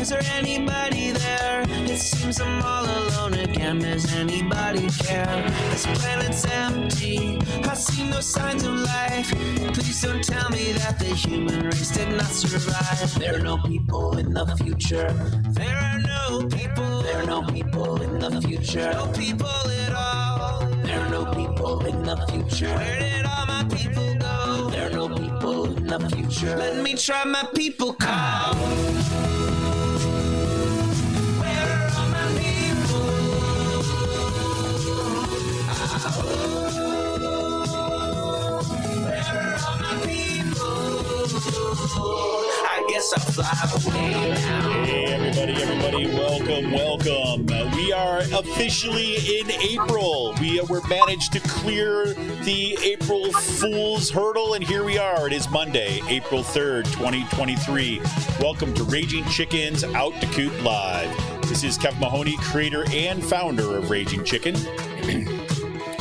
Is there anybody there? It seems I'm all alone again. Does anybody care? This planet's empty. I see no signs of life. Please don't tell me that the human race did not survive. There are no people in the future. There are no people. There are no people in the future. No people at all. There are no people in the future. Where did all my people go? There are no people in the future. Let me try my people call. Where are all my people? Where are all my people? I guess I'll fly away now. Hey, everybody, welcome. We are officially in April. We're managed to clear the April Fool's hurdle, and here we are. It is Monday, April 3rd, 2023. Welcome to Raging Chicken's Out to Coop Live. This is Kevin Mahoney, creator and founder of Raging Chicken.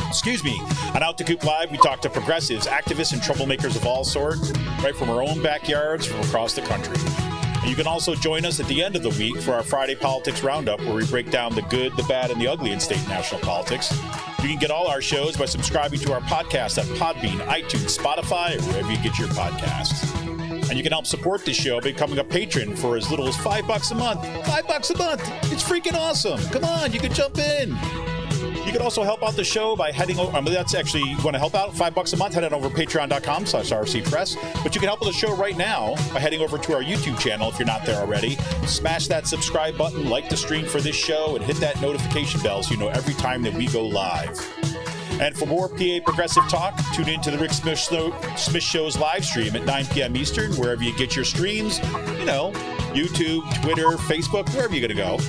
Excuse me. On Out to Coop Live, we talk to progressives, activists, and troublemakers of all sorts, right from our own backyards from across the country. And you can also join us at the end of the week for our Friday Politics Roundup, where we break down the good, the bad, and the ugly in state and national politics. You can get all our shows by subscribing to our podcast at Podbean, iTunes, Spotify, or wherever you get your podcasts. And you can help support this show by becoming a patron for as little as $5 a month. $5 a month. It's freaking awesome. Come on, you can jump in. You can also help out the show by heading over. That's actually, you want to help out $5 a month, head on over patreon.com/rcpress. But you can help with the show right now by heading over to our YouTube channel if you're not there already. Smash that subscribe button, like the stream for this show, and hit that notification bell so you know every time that we go live. And for more PA Progressive Talk, tune in to the Rick Smith Show's live stream at 9 p.m. Eastern, wherever you get your streams, YouTube, Twitter, Facebook, wherever you're going to go.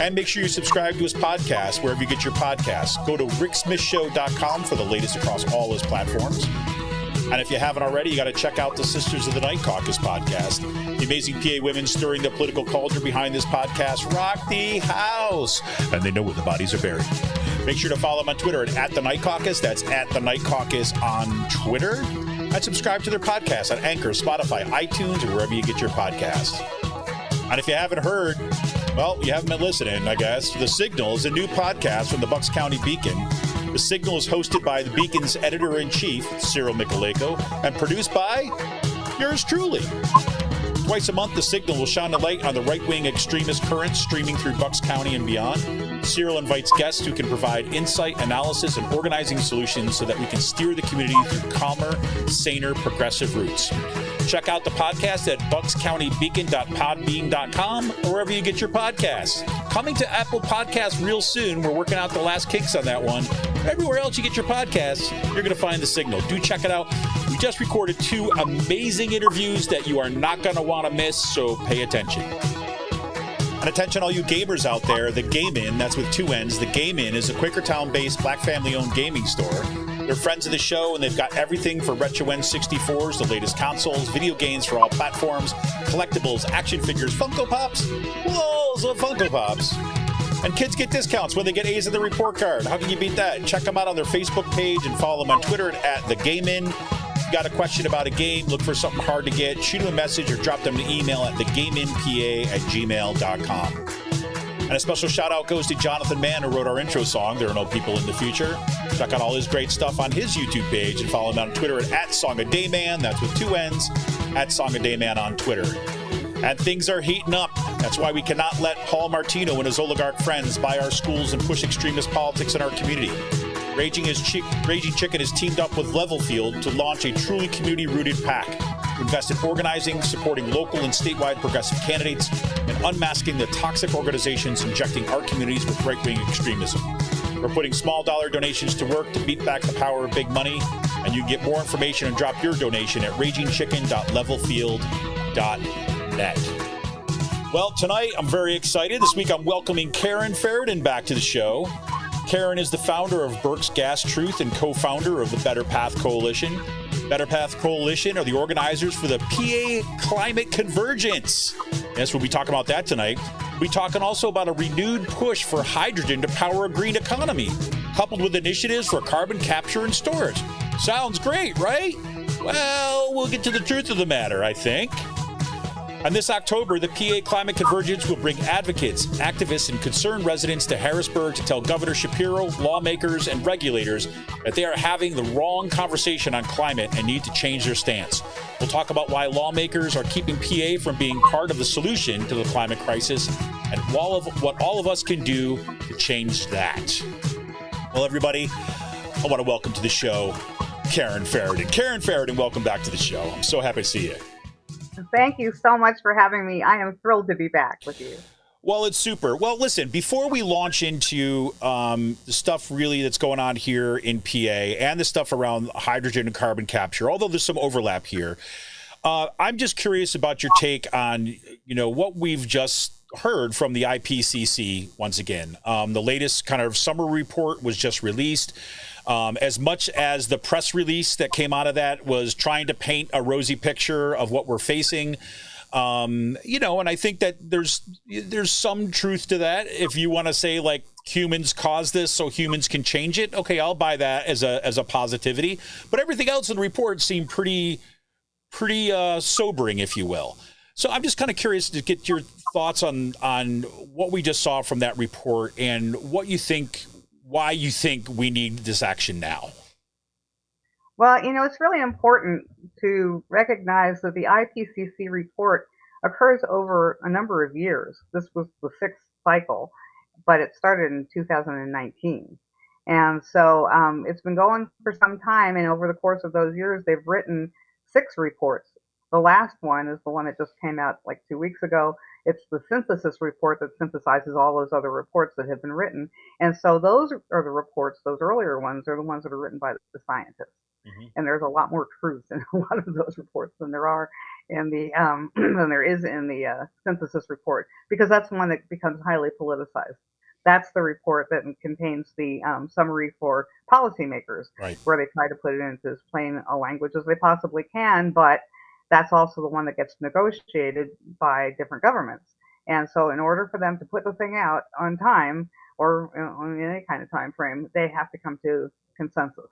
And make sure you subscribe to his podcast, wherever you get your podcasts. Go to ricksmithshow.com for the latest across all his platforms. And if you haven't already, you got to check out the Sisters of the Night Caucus podcast. The amazing PA women stirring the political culture behind this podcast rock the house. And they know where the bodies are buried. Make sure to follow them on Twitter at The Night Caucus. That's at The Night Caucus on Twitter. And subscribe to their podcast on Anchor, Spotify, iTunes, or wherever you get your podcasts. And if you haven't heard, well, you haven't been listening, I guess. The Signal is a new podcast from the Bucks County Beacon. The Signal is hosted by the Beacon's editor-in-chief, Cyril Michaleko, and produced by yours truly. Twice a month, The Signal will shine a light on the right-wing extremist currents streaming through Bucks County and beyond. Cyril invites guests who can provide insight, analysis, and organizing solutions so that we can steer the community through calmer, saner, progressive routes. Check out the podcast at buckscountybeacon.podbean.com or wherever you get your podcasts. Coming to Apple Podcasts real soon. We're working out the last kinks on that one. Everywhere else you get your podcasts, you're going to find The Signal. Do check it out. We just recorded 2 amazing interviews that you are not going to want to miss, so pay attention. And attention all you gamers out there, the Game In, that's with 2 N's. The Game In is a Quakertown-based black family-owned gaming store. They're friends of the show, and they've got everything for retro N64s, the latest consoles, video games for all platforms, collectibles, action figures, Funko Pops, walls of Funko Pops. And kids get discounts when they get A's in the report card. How can you beat that? Check them out on their Facebook page and follow them on Twitter at TheGameIn. If you got a question about a game, look for something hard to get, shoot them a message or drop them an email at thegameinpa@gmail.com. And a special shout out goes to Jonathan Mann, who wrote our intro song, There Are No People in the Future. Check out all his great stuff on his YouTube page and follow him on Twitter at SongADayMan. That's with 2 N's, at SongADayMan on Twitter. And things are heating up. That's why we cannot let Paul Martino and his oligarch friends buy our schools and push extremist politics in our community. Raging Chicken has teamed up with Levelfield to launch a truly community-rooted PAC to invest in organizing, supporting local and statewide progressive candidates, and unmasking the toxic organizations injecting our communities with right-wing extremism. We're putting small dollar donations to work to beat back the power of big money, and you can get more information and drop your donation at ragingchicken.levelfield.net. Well, tonight I'm very excited. This week I'm welcoming Karen Feridun back to the show. Karen is the founder of Berks Gas Truth and co-founder of the Better Path Coalition. Better Path Coalition are the organizers for the PA Climate Convergence. Yes, we'll be talking about that tonight. We'll be talking also about a renewed push for hydrogen to power a green economy, coupled with initiatives for carbon capture and storage. Sounds great, right? Well, we'll get to the truth of the matter, I think. And this October, the PA Climate Convergence will bring advocates, activists, and concerned residents to Harrisburg to tell Governor Shapiro, lawmakers, and regulators that they are having the wrong conversation on climate and need to change their stance. We'll talk about why lawmakers are keeping PA from being part of the solution to the climate crisis and what all of us can do to change that. Well, everybody, I want to welcome to the show Karen Feridun. Karen Feridun, welcome back to the show. I'm so happy to see you. Thank you so much for having me. I am thrilled to be back with you. Well, it's super. Well, listen, before we launch into the stuff really that's going on here in PA and the stuff around hydrogen and carbon capture, although there's some overlap here, I'm just curious about your take on, what we've just heard from the IPCC once again. The latest kind of summer report was just released. As much as the press release that came out of that was trying to paint a rosy picture of what we're facing, and I think that there's some truth to that. If you want to say like humans caused this so humans can change it, okay, I'll buy that as a positivity. But everything else in the report seemed pretty sobering, if you will. So I'm just kind of curious to get your thoughts on what we just saw from that report and why you think we need this action now. Well, it's really important to recognize that the IPCC report occurs over a number of years. This was the sixth cycle, but it started in 2019. And so it's been going for some time, and over the course of those years, they've written 6 reports. The last one is the one that just came out like 2 weeks ago. It's the synthesis report that synthesizes all those other reports that have been written. And so those are the reports, those earlier ones are the ones that are written by the scientists. Mm-hmm. And there's a lot more truth in a lot of those reports than there is in the synthesis report, because that's the one that becomes highly politicized. That's the report that contains the summary for policymakers, right, where they try to put it into as plain a language as they possibly can, but that's also the one that gets negotiated by different governments. And so in order for them to put the thing out on time or in any kind of time frame, they have to come to consensus.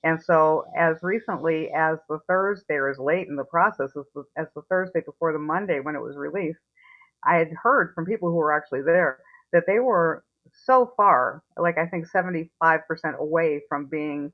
And so as recently as the Thursday, or as late in the process as the Thursday before the Monday when it was released, I had heard from people who were actually there that they were so far, like I think 75% away from being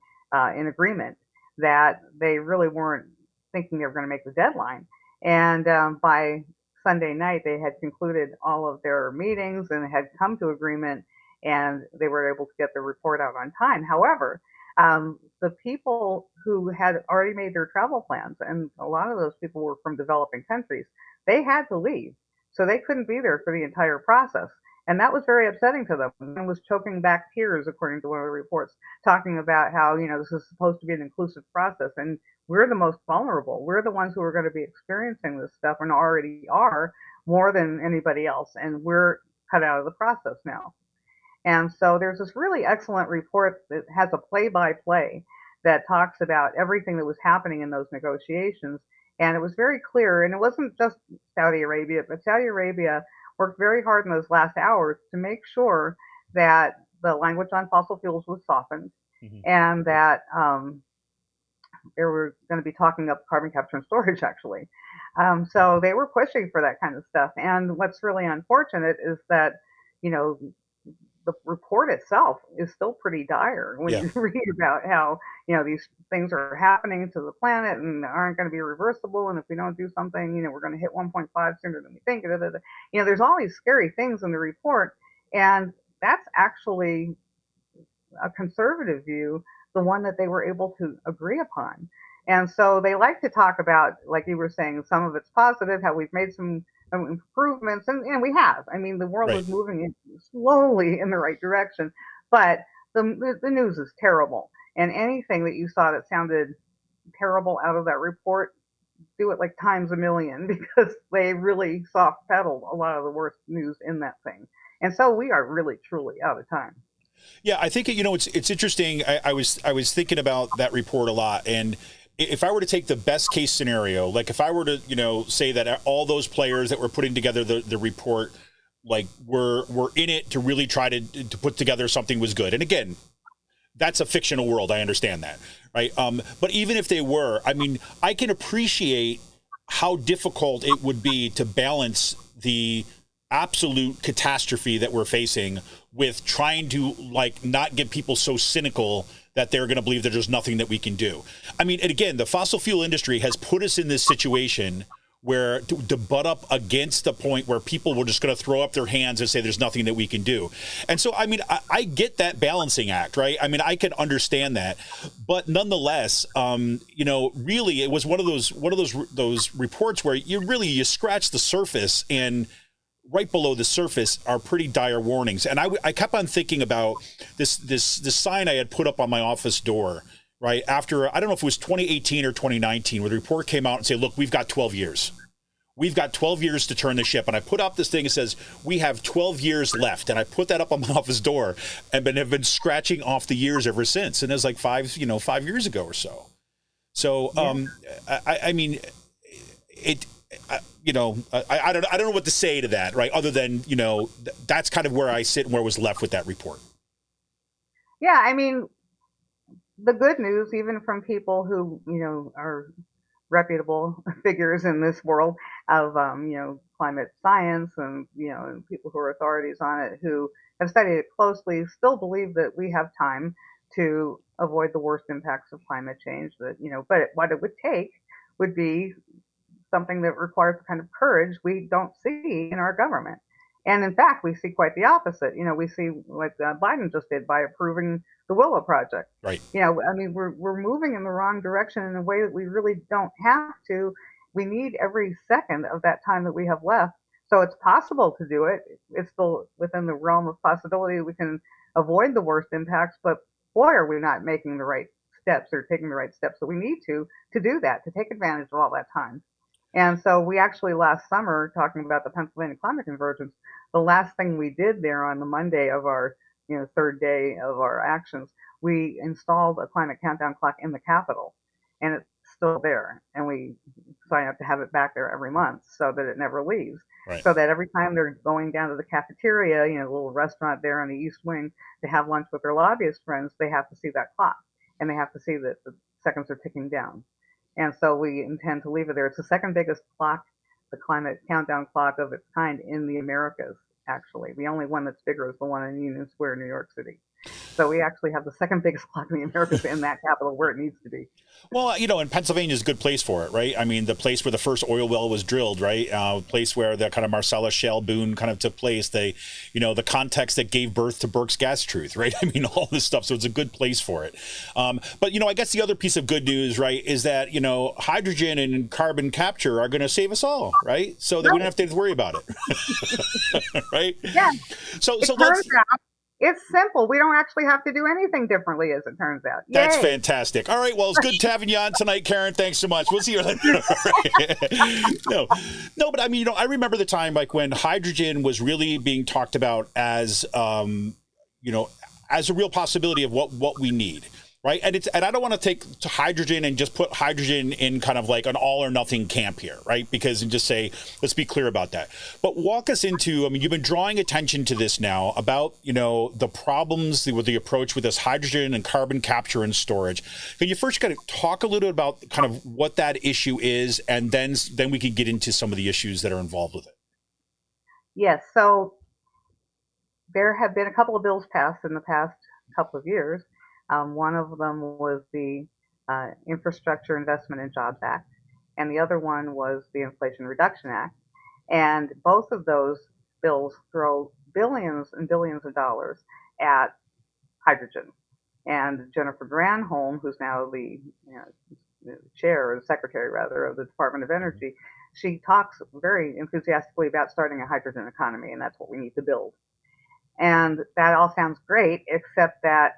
in agreement, that they really weren't thinking they were going to make the deadline. And by Sunday night, they had concluded all of their meetings and had come to agreement, and they were able to get the report out on time. However, the people who had already made their travel plans, and a lot of those people were from developing countries, they had to leave. So they couldn't be there for the entire process. And that was very upsetting to them. And was choking back tears, according to one of the reports, talking about how, this is supposed to be an inclusive process. And we're the most vulnerable. We're the ones who are going to be experiencing this stuff and already are more than anybody else. And we're cut out of the process now. And so there's this really excellent report that has a play-by-play that talks about everything that was happening in those negotiations. And it was very clear, and it wasn't just Saudi Arabia, but Saudi Arabia worked very hard in those last hours to make sure that the language on fossil fuels was softened, mm-hmm, and that they were going to be talking up carbon capture and storage, actually. So they were pushing for that kind of stuff. And what's really unfortunate is that, the report itself is still pretty dire when you read about how, these things are happening to the planet and aren't going to be reversible. And if we don't do something, we're going to hit 1.5 sooner than we think. There's all these scary things in the report. And that's actually a conservative view, the one that they were able to agree upon. And so they like to talk about, like you were saying, some of it's positive, how we've made some improvements, and we have. I mean, the world is moving slowly in the right direction, but the news is terrible. And anything that you saw that sounded terrible out of that report, do it like times a million, because they really soft pedaled a lot of the worst news in that thing. And so we are really, truly out of time. Yeah, I think, it's interesting. I was thinking about that report a lot, and if I were to take the best case scenario, like if I were to, say that all those players that were putting together the report, like were in it to really try to put together something was good. And again, that's a fictional world. I understand that. Right. But even if they were, I mean, I can appreciate how difficult it would be to balance the absolute catastrophe that we're facing with trying to like not get people so cynical that they're going to believe that there's nothing that we can do. I mean, and again, the fossil fuel industry has put us in this situation where to butt up against the point where people were just going to throw up their hands and say there's nothing that we can do. And so, I mean, I get that balancing act, right? I mean, I can understand that, but nonetheless, you know, really, it was one of those reports where you scratch the surface, and right below the surface are pretty dire warnings. And I kept on thinking about this sign I had put up on my office door, right after, I don't know if it was 2018 or 2019, where the report came out and said, look, we've got 12 years. We've got 12 years to turn the ship. And I put up this thing that says, we have 12 years left. And I put that up on my office door and have been scratching off the years ever since. And it was like 5 years ago or so. So, I mean, I don't know what to say to that, right? Other than, you know, that's kind of where I sit and where I was left with that report. Yeah, I mean, the good news, even from people who, you know, are reputable figures in this world of, you know, climate science and, you know, and people who are authorities on it who have studied it closely, still believe that we have time to avoid the worst impacts of climate change. That, you know, but what it would take would be something that requires the kind of courage we don't see in our government. And in fact, we see quite the opposite. You know, we see what Biden just did by approving the Willow Project. Right. You know, I mean, we're moving in the wrong direction in a way that we really don't have to. We need every second of that time that we have left. So it's possible to do it. It's still within the realm of possibility we can avoid the worst impacts. But boy, are we not making the right steps or taking the right steps that we need to do that, to take advantage of all that time. And so we actually last summer, talking about the Pennsylvania Climate Convergence, the last thing we did there on the Monday of our, you know, third day of our actions, we installed a climate countdown clock in the Capitol, and it's still there. And we sign up to have it back there every month so that it never leaves. Right. So that every time they're going down to the cafeteria, you know, the little restaurant there on the East Wing, to have lunch with their lobbyist friends, they have to see that clock, and they have to see that the seconds are ticking down. And so we intend to leave it there. It's the second biggest clock, the climate countdown clock of its kind in the Americas, actually. The only one that's bigger is the one in Union Square, New York City. So we actually have the second biggest clock in the Americas in that capital where it needs to be. Well, you know, and Pennsylvania is a good place for it, right? I mean, the place where the first oil well was drilled, right? Place where the kind of Marcellus Shale boom kind of took place. They, you know, the context that gave birth to Berks Gas Truth, right? I mean, all this stuff. So it's a good place for it. But, you know, I guess the other piece of good news, right, is that, you know, hydrogen and carbon capture are going to save us all, right? So that we don't have to worry about it, right? Yeah. So let's. It's simple. We don't actually have to do anything differently, as it turns out. Yay. That's fantastic. All right. Well, it's good having you on tonight, Karen. Thanks so much. We'll see you later. No, but I mean, you know, I remember the time like when hydrogen was really being talked about as, you know, as a real possibility of what we need. Right. And I don't want to take hydrogen and just put hydrogen in kind of like an all or nothing camp here. Right. Because and just say, let's be clear about that. But walk us into, I mean, you've been drawing attention to this now about, you know, the problems with the approach with this hydrogen and carbon capture and storage. Can you first kind of talk a little about kind of what that issue is, and then we can get into some of the issues that are involved with it? Yes. So there have been a couple of bills passed in the past couple of years. One of them was the Infrastructure Investment and Jobs Act, and the other one was the Inflation Reduction Act. And both of those bills throw billions and billions of dollars at hydrogen. And Jennifer Granholm, who's now the chair, or the secretary rather, of the Department of Energy, she talks very enthusiastically about starting a hydrogen economy, and that's what we need to build. And that all sounds great, except that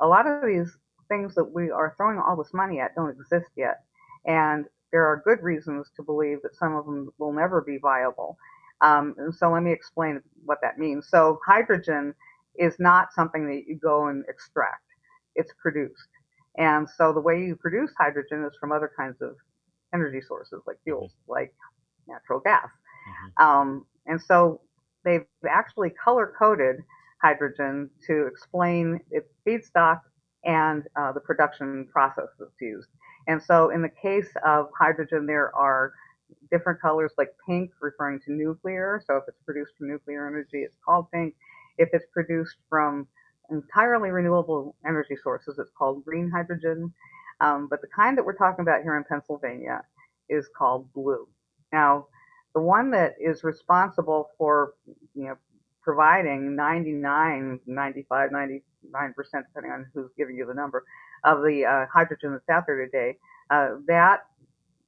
a lot of these things that we are throwing all this money at don't exist yet. And there are good reasons to believe that some of them will never be viable. And so let me explain what that means. So hydrogen is not something that you go and extract. It's produced. And so the way you produce hydrogen is from other kinds of energy sources, like fuels, like natural gas. And so they've actually color-coded hydrogen to explain its feedstock and the production process that's used. And so in the case of hydrogen, there are different colors like pink referring to nuclear. So if it's produced from nuclear energy, it's called pink. If it's produced from entirely renewable energy sources, it's called green hydrogen. But the kind that we're talking about here in Pennsylvania is called blue. Now, the one that is responsible for, providing 99, 95, 99%, depending on who's giving you the number, of the hydrogen that's out there today, that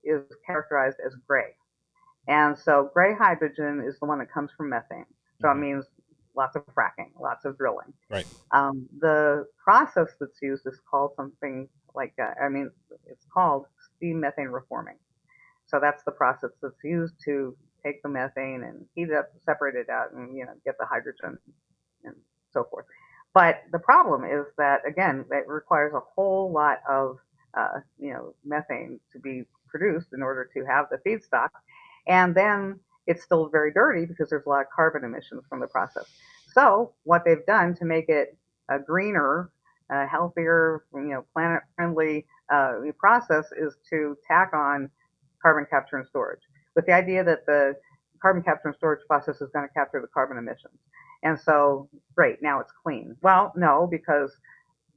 is characterized as gray. And so gray hydrogen is the one that comes from methane. So it means lots of fracking, lots of drilling. Right. The process that's used is called something like, it's called steam methane reforming. So that's the process that's used to take the methane and heat it up, separate it out, and get the hydrogen and so forth. But the problem is that, again, it requires a whole lot of methane to be produced in order to have the feedstock, and then it's still very dirty because there's a lot of carbon emissions from the process. So what they've done to make it a greener, healthier, planet-friendly process is to tack on carbon capture and storage, with the idea that the carbon capture and storage process is going to capture the carbon emissions. And so, great, now it's clean. Well, no, because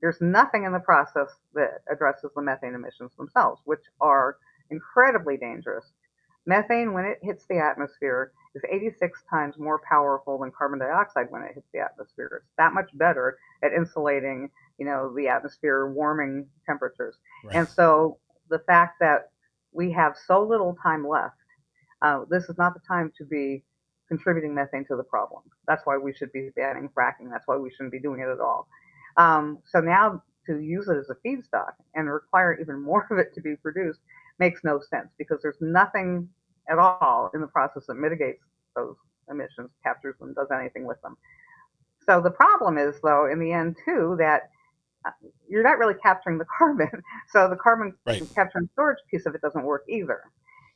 there's nothing in the process that addresses the methane emissions themselves, which are incredibly dangerous. Methane, when it hits the atmosphere, is 86 times more powerful than carbon dioxide when it hits the atmosphere. It's that much better at insulating, the atmosphere, warming temperatures. Right. And so the fact that we have so little time left, this is not the time to be contributing methane to the problem. That's why we should be banning fracking. That's why we shouldn't be doing it at all. So now to use it as a feedstock and require even more of it to be produced makes no sense, because there's nothing at all in the process that mitigates those emissions, captures them, does anything with them. So the problem is, though, in the end, too, that you're not really capturing the carbon. So the carbon capture and storage piece of it doesn't work either.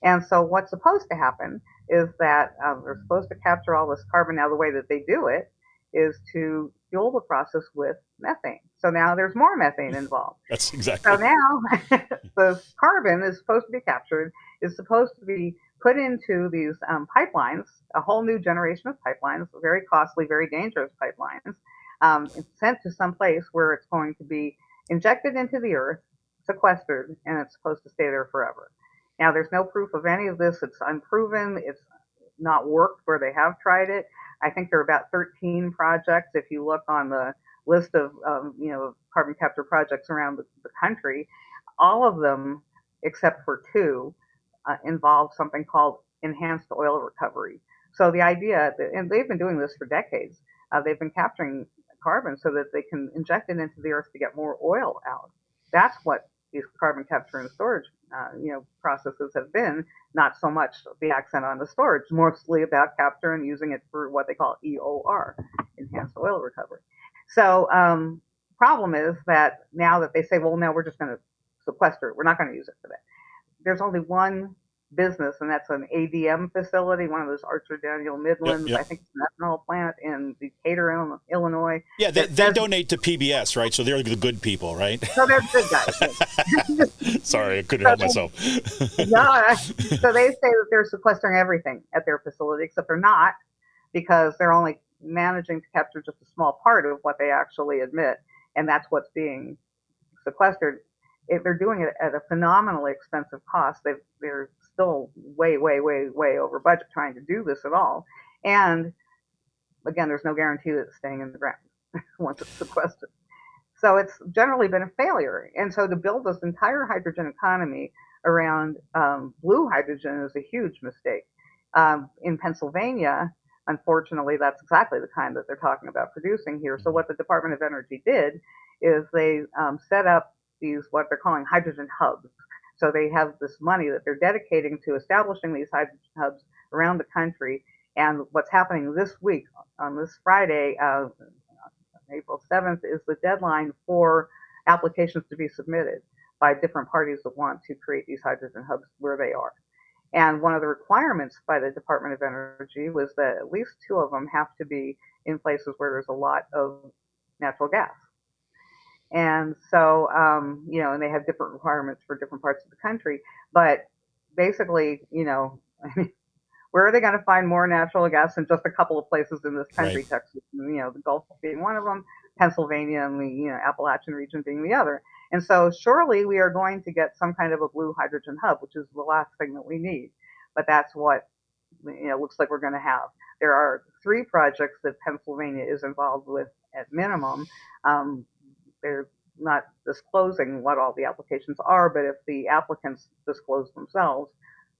And so what's supposed to happen is that they're supposed to capture all this carbon. Now, the way that they do it is to fuel the process with methane. So now there's more methane involved. That's exactly. So now the carbon is supposed to be captured, is supposed to be put into these pipelines, a whole new generation of pipelines, very costly, very dangerous pipelines, sent to some place where it's going to be injected into the earth, sequestered, and it's supposed to stay there forever. Now, there's no proof of any of this. It's unproven. It's not worked where they have tried it. I think there are about 13 projects. If you look on the list of carbon capture projects around the country, all of them, except for two, involve something called enhanced oil recovery. So the idea, and they've been doing this for decades, they've been capturing carbon so that they can inject it into the earth to get more oil out. That's what these carbon capture and storage processes have been, not so much the accent on the storage, mostly about capture and using it for what they call EOR, enhanced oil recovery. So problem is that now that they say, well, no, we're just going to sequester it, we're not going to use it for that. There's only one business, and that's an ADM facility, one of those Archer Daniel Midlands. Yep. I think it's an ethanol plant in Decatur, Illinois. Yeah, they donate to PBS, right? So they're the good people, right? So they're good guys. Sorry, I couldn't help myself. No, so they say that they're sequestering everything at their facility, except they're not, because they're only managing to capture just a small part of what they actually admit, and that's what's being sequestered. If they're doing it at a phenomenally expensive cost, they're still way over budget trying to do this at all. And again, there's no guarantee that it's staying in the ground once it's sequestered. So it's generally been a failure. And so to build this entire hydrogen economy around blue hydrogen is a huge mistake. In Pennsylvania, unfortunately, that's exactly the kind that they're talking about producing here. So what the Department of Energy did is they set up these, what they're calling hydrogen hubs. So they have this money that they're dedicating to establishing these hydrogen hubs around the country. And what's happening this week, on this Friday, April 7th, is the deadline for applications to be submitted by different parties that want to create these hydrogen hubs where they are. And one of the requirements by the Department of Energy was that at least two of them have to be in places where there's a lot of natural gas. And so, and they have different requirements for different parts of the country. But basically, Where are they going to find more natural gas in just a couple of places in this country? Right. Texas, the Gulf being one of them, Pennsylvania and the Appalachian region being the other. And so surely we are going to get some kind of a blue hydrogen hub, which is the last thing that we need. But that's what looks like we're going to have. There are 3 projects that Pennsylvania is involved with at minimum. They're not disclosing what all the applications are, but if the applicants disclose themselves,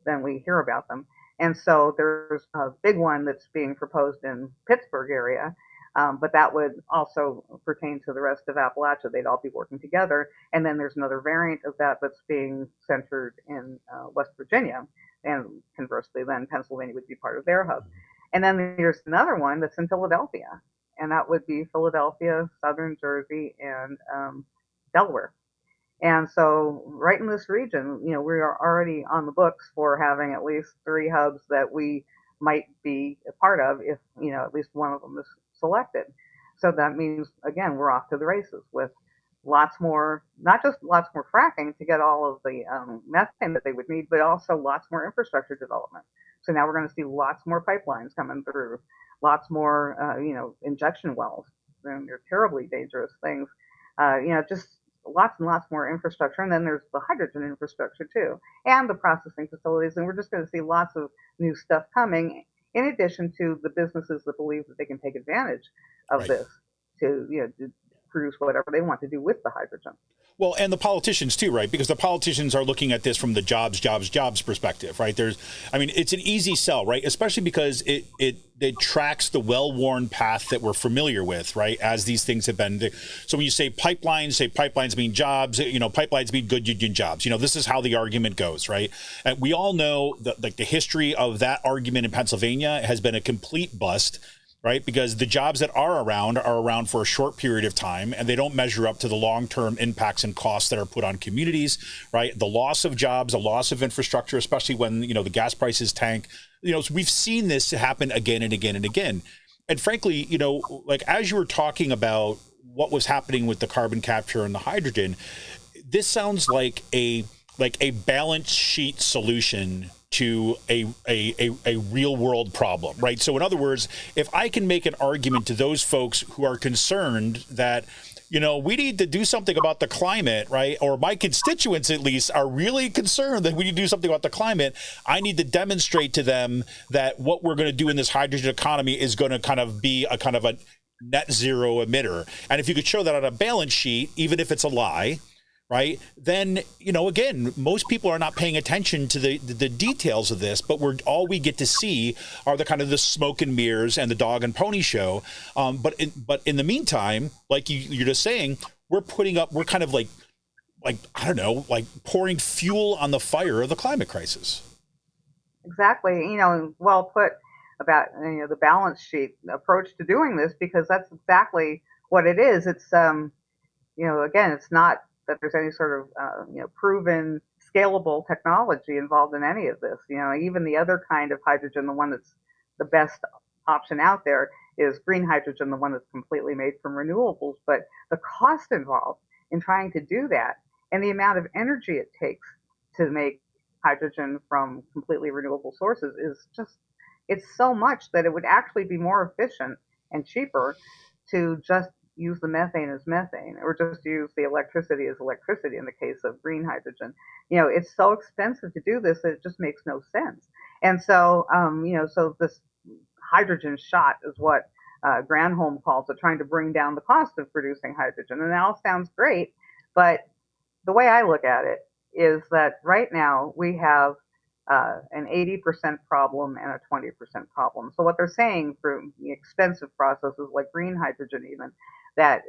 then we hear about them. And so there's a big one that's being proposed in Pittsburgh area, but that would also pertain to the rest of Appalachia. They'd all be working together. And then there's another variant of that that's being centered in West Virginia. And conversely, then Pennsylvania would be part of their hub. And then there's another one that's in Philadelphia, and that would be Philadelphia, Southern Jersey, and Delaware. And so right in this region, we are already on the books for having at least 3 hubs that we might be a part of if, at least one of them is selected. So that means, again, we're off to the races with lots more, not just lots more fracking to get all of the methane that they would need, but also lots more infrastructure development. So now we're going to see lots more pipelines coming through, lots more, injection wells. And they're terribly dangerous things. Just lots and lots more infrastructure. And then there's the hydrogen infrastructure too, and the processing facilities. And we're just going to see lots of new stuff coming, in addition to the businesses that believe that they can take advantage of Right. this to produce whatever they want to do with the hydrogen. Well, and the politicians too, right? Because the politicians are looking at this from the jobs perspective, right? It's an easy sell, right? Especially because it tracks the well-worn path that we're familiar with, right? As these things have been. So when you say pipelines mean jobs, pipelines mean good union jobs. This is how the argument goes, right? And we all know that the history of that argument in Pennsylvania has been a complete bust. Right, because the jobs that are around for a short period of time, and they don't measure up to the long-term impacts and costs that are put on communities. Right, the loss of jobs, the loss of infrastructure, especially when the gas prices tank. So we've seen this happen again and again and again. And frankly, like as you were talking about what was happening with the carbon capture and the hydrogen, this sounds like a balance sheet solution to a real world problem, right? So in other words, if I can make an argument to those folks who are concerned that, we need to do something about the climate, right? Or my constituents at least are really concerned that we need to do something about the climate. I need to demonstrate to them that what we're going to do in this hydrogen economy is going to kind of be a kind of a net zero emitter. And if you could show that on a balance sheet, even if it's a lie, right, then, again, most people are not paying attention to the details of this, but all we get to see are the kind of the smoke and mirrors and the dog and pony show. But in the meantime, like you're just saying, we're kind of like, I don't know, like pouring fuel on the fire of the climate crisis. Exactly. Well put about, the balance sheet approach to doing this, because that's exactly what it is. It's, again, it's not that there's any sort of proven scalable technology involved in any of this. Even the other kind of hydrogen, the one that's the best option out there, is green hydrogen, the one that's completely made from renewables. But the cost involved in trying to do that, and the amount of energy it takes to make hydrogen from completely renewable sources, it's so much that it would actually be more efficient and cheaper to just use the methane as methane, or just use the electricity as electricity in the case of green hydrogen. It's so expensive to do this that it just makes no sense. And so, so this hydrogen shot is what Granholm calls it, trying to bring down the cost of producing hydrogen. And that all sounds great, but the way I look at it is that right now we have an 80% problem and a 20% problem. So what they're saying for the expensive processes like green hydrogen, even, that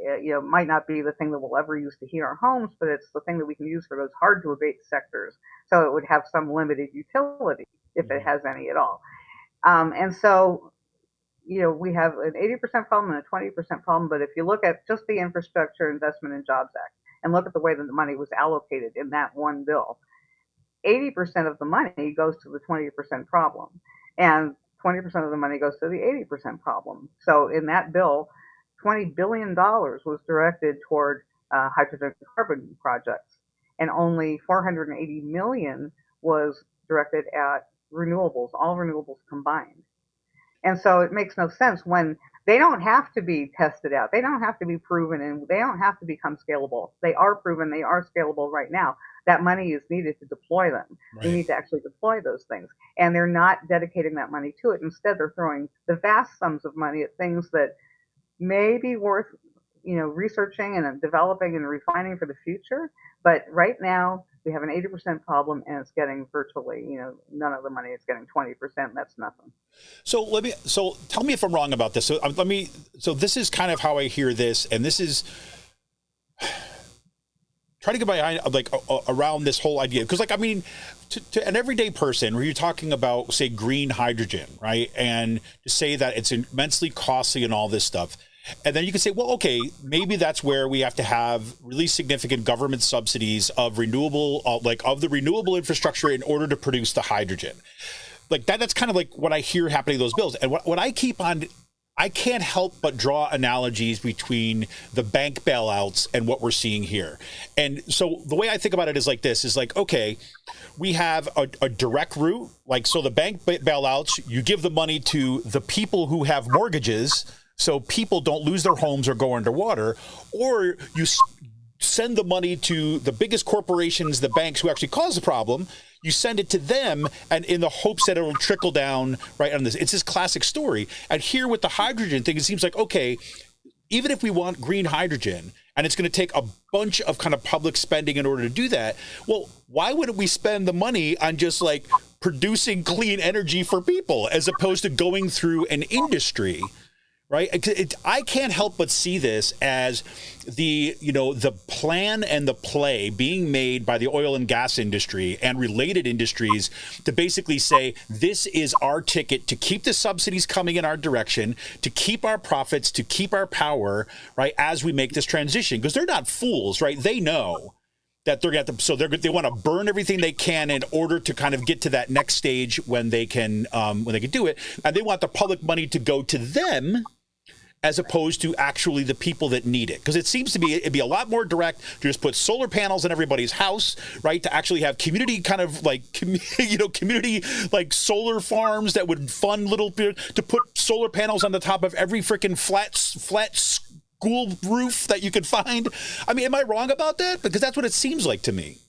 might not be the thing that we'll ever use to heat our homes, but it's the thing that we can use for those hard to abate sectors. So it would have some limited utility, if it has any at all. And so, we have an 80% problem and a 20% problem. But if you look at just the Infrastructure Investment and Jobs Act and look at the way that the money was allocated in that one bill, 80% of the money goes to the 20% problem, and 20% of the money goes to the 80% problem. So in that bill, $20 billion was directed toward hydrogen carbon projects, and only $480 million was directed at renewables, all renewables combined. And so it makes no sense when they don't have to be tested out. They don't have to be proven, and they don't have to become scalable. They are proven, they are scalable right now. That money is needed to deploy them. Right. We need to actually deploy those things. And they're not dedicating that money to it. Instead, they're throwing the vast sums of money at things that may be worth, researching and developing and refining for the future. But right now, we have an 80% problem, and it's getting virtually, none of the money. It's getting 20%. That's nothing. So tell me if I'm wrong about this. So this is kind of how I hear this, and this is trying to get my eye around this whole idea. Because to an everyday person, where you're talking about, say, green hydrogen, right? And to say that it's immensely costly and all this stuff. And then you can say, well, okay, maybe that's where we have to have really significant government subsidies of the renewable infrastructure in order to produce the hydrogen. Like that's kind of like what I hear happening in those bills. And what I can't help but draw analogies between the bank bailouts and what we're seeing here. And so the way I think about it is like this, is like, okay, we have a direct route. So the bank bailouts, you give the money to the people who have mortgages, so people don't lose their homes or go underwater, or you send the money to the biggest corporations, the banks who actually cause the problem. You send it to them, and in the hopes that it will trickle down right on this. It's this classic story. And here with the hydrogen thing, it seems like, okay, even if we want green hydrogen, and it's going to take a bunch of kind of public spending in order to do that, well, why wouldn't we spend the money on just producing clean energy for people as opposed to going through an industry? Right. I can't help but see this as the plan and the play being made by the oil and gas industry and related industries to basically say, this is our ticket to keep the subsidies coming in our direction, to keep our profits, to keep our power, right, as we make this transition. Because they're not fools, right? They know that they're going to have to, so they want to burn everything they can in order to kind of get to that next stage when they can do it. And they want the public money to go to them, as opposed to actually the people that need it. Because it seems to be, it'd be a lot more direct to just put solar panels in everybody's house, right? To actually have community kind of community solar farms that would fund to put solar panels on the top of every freaking flat school roof that you could find. I mean, am I wrong about that? Because that's what it seems like to me.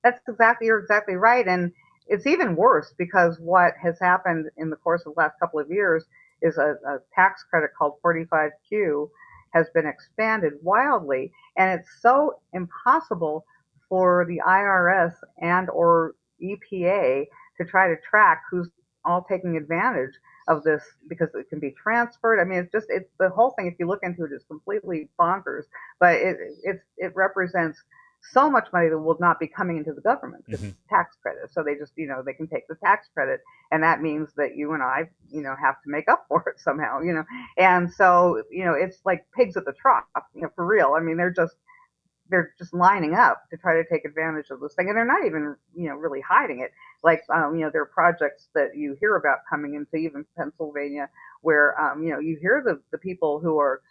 You're exactly right. And it's even worse because what has happened in the course of the last couple of years is a tax credit called 45Q has been expanded wildly, and it's so impossible for the IRS and or EPA to try to track who's all taking advantage of this because it can be transferred. I mean, it's the whole thing. If you look into it, is completely bonkers, but it represents so much money that will not be coming into the government. It's tax credit. So they just, they can take the tax credit, and that means that you and I, have to make up for it somehow, And so, it's like pigs at the trough, for real. I mean, they're just lining up to try to take advantage of this thing. And they're not even, really hiding it. Like, there are projects that you hear about coming into even Pennsylvania where, you hear the people who are,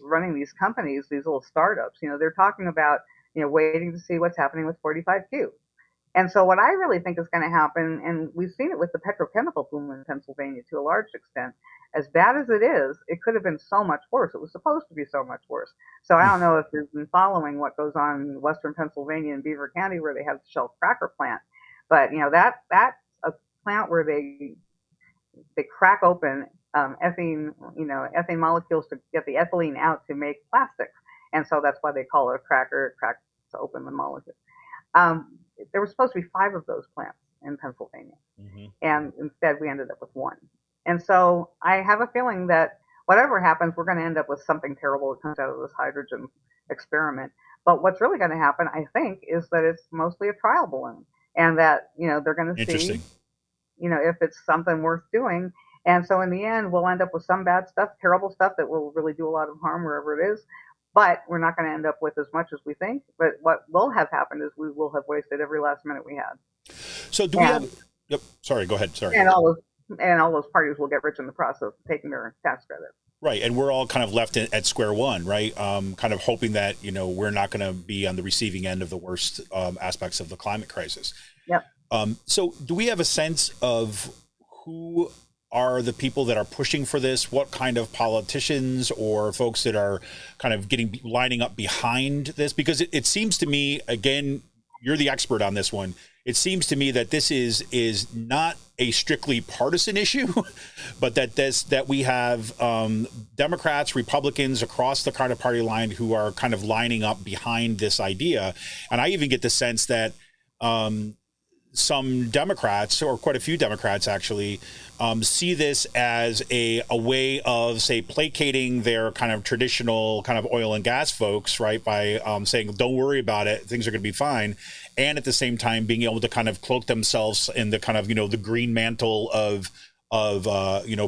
running these companies, these little startups, they're talking about, waiting to see what's happening with 45Q. And so what I really think is going to happen, and we've seen it with the petrochemical boom in Pennsylvania to a large extent, as bad as it is, it could have been so much worse. It was supposed to be so much worse. So I don't know if you've been following what goes on in western Pennsylvania and Beaver County where they have the Shell cracker plant. But, that's a plant where they crack open ethane molecules to get the ethylene out to make plastics. And so that's why they call it a cracker. It cracks to open the molecule. There were supposed to be 5 of those plants in Pennsylvania. And instead we ended up with 1. And so I have a feeling that whatever happens, we're going to end up with something terrible that comes out of this hydrogen experiment. But what's really going to happen, I think, is that it's mostly a trial balloon, and that, they're going to see, if it's something worth doing. And so in the end, we'll end up with some bad stuff, terrible stuff that will really do a lot of harm wherever it is. But we're not going to end up with as much as we think. But what will have happened is we will have wasted every last minute we had. So do we have? Yep. Sorry. Go ahead. Sorry. And all those parties will get rich in the process of taking their tax credit. Right, and we're all kind of left at square one, right? Kind of hoping that we're not going to be on the receiving end of the worst aspects of the climate crisis. Yep. So do we have a sense of who are the people that are pushing for this? What kind of politicians or folks that are kind of lining up behind this? Because it seems to me, again, you're the expert on this one. It seems to me that this is not a strictly partisan issue, but that we have Democrats, Republicans across the kind of party line who are kind of lining up behind this idea. And I even get the sense that some Democrats, or quite a few Democrats actually, see this as a way of, say, placating their kind of traditional kind of oil and gas folks, right, by saying, don't worry about it, things are going to be fine. And at the same time, being able to kind of cloak themselves in the kind of, the green mantle of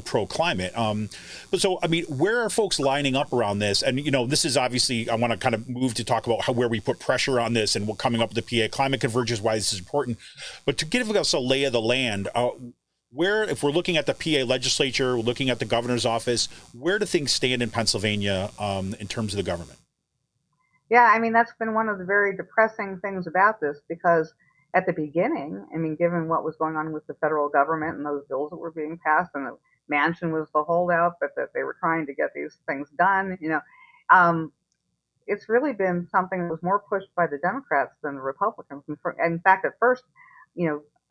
pro-climate. But so, I mean, where are folks lining up around this? And, this is obviously, I want to kind of move to talk about where we put pressure on this and what coming up with the PA Climate Convergence, why this is important. But to give us a lay of the land, where, if we're looking at the PA legislature, we're looking at the governor's office, where do things stand in Pennsylvania in terms of the government? Yeah, I mean, that's been one of the very depressing things about this, because at the beginning, I mean, given what was going on with the federal government and those bills that were being passed, and the Manchin was the holdout, but that they were trying to get these things done, it's really been something that was more pushed by the Democrats than the Republicans. And in fact, at first,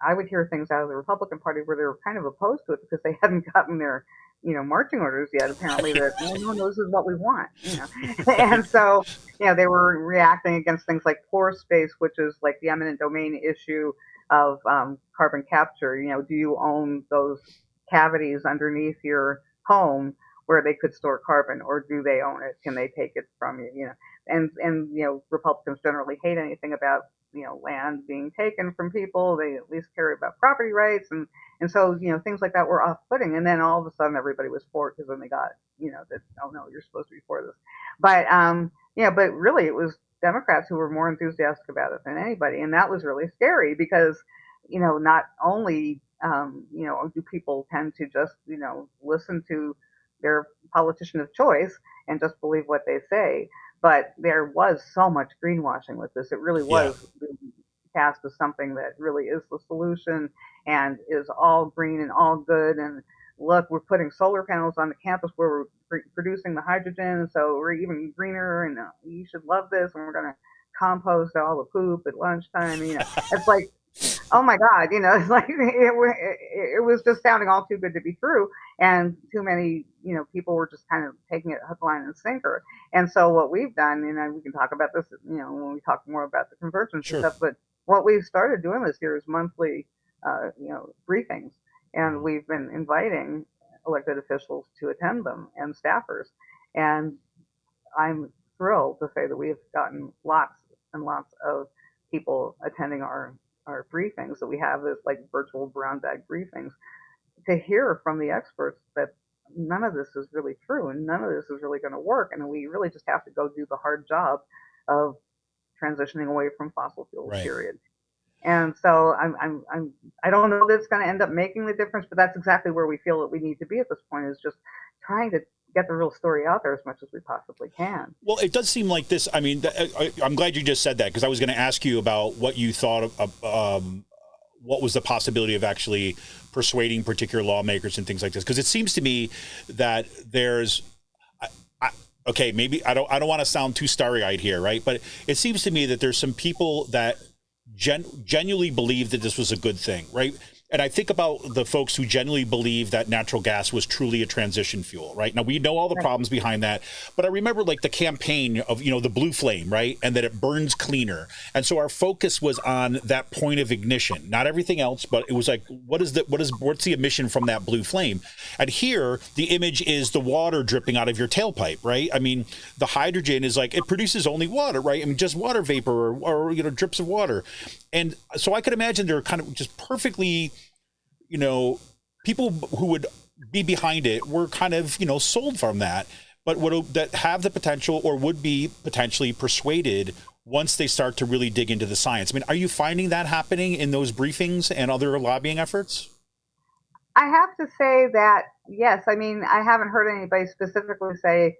I would hear things out of the Republican Party where they were kind of opposed to it because they hadn't gotten their, marching orders yet, apparently, that, no, this is what we want, And so, they were reacting against things like pore space, which is like the eminent domain issue of carbon capture. Do you own those cavities underneath your home where they could store carbon, or do they own it? Can they take it from you? And Republicans generally hate anything about land being taken from people. They at least care about property rights, and so things like that were off-putting. And then all of a sudden everybody was for it, because then they got that, oh no, you're supposed to be for this. But but really it was Democrats who were more enthusiastic about it than anybody, and that was really scary, because not only do people tend to just listen to their politician of choice and just believe what they say, but there was so much greenwashing with this. It really was cast as something that really is the solution and is all green and all good. And look, we're putting solar panels on the campus where we're producing the hydrogen, so we're even greener, and you should love this, and we're going to compost all the poop at lunchtime. It's like, oh my God, it's like it was just sounding all too good to be true, and too many, people were just kind of taking it hook, line, and sinker. And so what we've done, we can talk about this, when we talk more about the convergence and stuff, but what we've started doing this year is monthly, briefings, and we've been inviting elected officials to attend them and staffers, and I'm thrilled to say that we have gotten lots and lots of people attending our briefings. So we have this like virtual brown bag briefings to hear from the experts that none of this is really true and none of this is really going to work, and we really just have to go do the hard job of transitioning away from fossil fuels. Right. Period. And so I don't know that it's going to end up making the difference, but that's exactly where we feel that we need to be at this point, is just trying to get the real story out there as much as we possibly can. Well, it does seem like this. I mean, I'm glad you just said that, because I was going to ask you about what you thought of what was the possibility of actually persuading particular lawmakers and things like this. Because it seems to me that there's, okay, maybe I don't want to sound too starry-eyed here, right? But it seems to me that there's some people that genuinely believe that this was a good thing, right? And I think about the folks who genuinely believe that natural gas was truly a transition fuel, right? Now, we know all the problems behind that, but I remember like the campaign of, the blue flame, right? And that it burns cleaner. And so our focus was on that point of ignition, not everything else, but it was like, what's the emission from that blue flame? And here, the image is the water dripping out of your tailpipe, right? I mean, the hydrogen is like, it produces only water, right? I mean, just water vapor or drips of water. And so I could imagine they're kind of just perfectly, people who would be behind it were kind of, sold from that, but that have the potential or would be potentially persuaded once they start to really dig into the science. I mean, are you finding that happening in those briefings and other lobbying efforts? I have to say that, yes. I mean, I haven't heard anybody specifically say,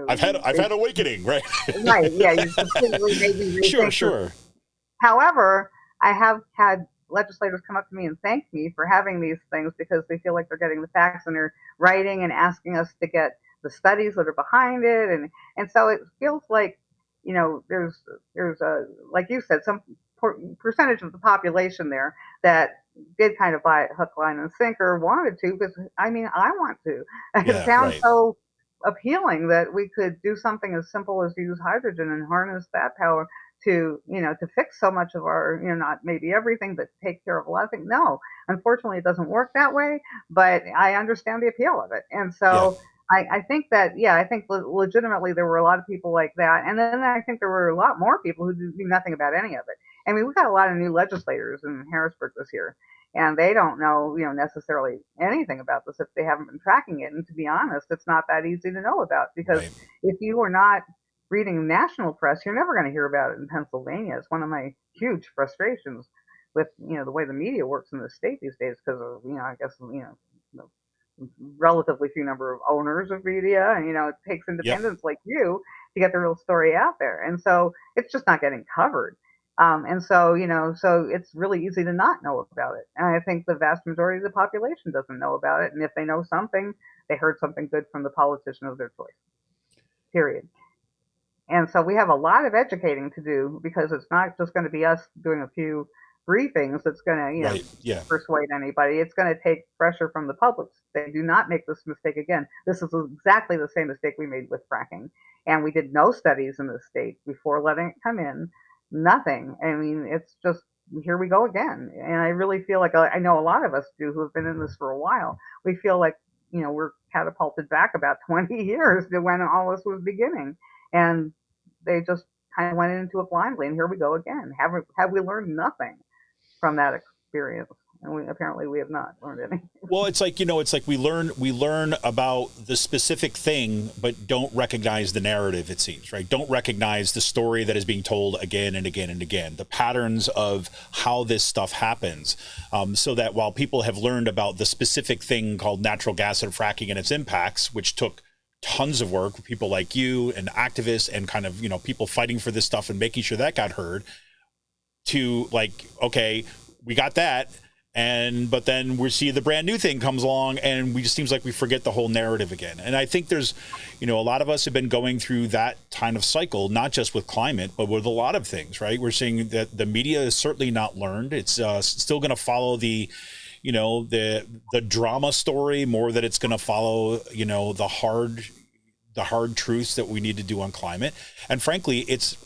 I've had awakening, right? Right. Yeah. You completely maybe rethink Sure. However, I have had legislators come up to me and thank me for having these things because they feel like they're getting the facts and they're writing and asking us to get the studies that are behind it, and so it feels like, there's a, like you said, some percentage of the population there that did kind of buy it hook, line, and sinker, wanted to, because I mean, I want to. It Yeah, sounds right. so appealing that we could do something as simple as use hydrogen and harness that power to, to fix so much of our, not maybe everything, but take care of a lot of things. No, unfortunately, it doesn't work that way, but I understand the appeal of it. And Yeah, so I think that, yeah, I think legitimately there were a lot of people like that. And then I think there were a lot more people who knew nothing about any of it. I mean, we've got a lot of new legislators in Harrisburg this year, and they don't know, necessarily anything about this if they haven't been tracking it. And to be honest, it's not that easy to know about, because right. if you are not reading national press, you're never going to hear about it in Pennsylvania. It's one of my huge frustrations with, the way the media works in the state these days, because of, I guess, the relatively few number of owners of media, and it takes Yep. independents like you to get the real story out there, and so it's just not getting covered. And so, so it's really easy to not know about it. And I think the vast majority of the population doesn't know about it. And if they know something, they heard something good from the politician of their choice, period. And so we have a lot of educating to do, because it's not just going to be us doing a few briefings that's going to, Right. Yeah. persuade anybody. It's going to take pressure from the public. They do not make this mistake again. This is exactly the same mistake we made with fracking. And we did no studies in the state before letting it come in. Nothing. I mean, it's just, here we go again. And I really feel like, I know a lot of us do who have been in this for a while. We feel like, we're catapulted back about 20 years to when all this was beginning. And they just kind of went into it blindly, and here we go again. Have we learned nothing from that experience? And apparently we have not learned anything. Well, it's like, it's like we learn about the specific thing, but don't recognize the narrative, it seems, right? Don't recognize the story that is being told again and again and again, the patterns of how this stuff happens. So that while people have learned about the specific thing called natural gas and fracking and its impacts, which took tons of work, people like you and activists and kind of, people fighting for this stuff and making sure that got heard, to like, okay, we got that. But then we see the brand new thing comes along, and we just seems like we forget the whole narrative again. And I think there's, a lot of us have been going through that kind of cycle, not just with climate, but with a lot of things, right? We're seeing that the media is certainly not learned. It's still going to follow the drama story more than it's going to follow, the hard truths that we need to do on climate. And frankly, it's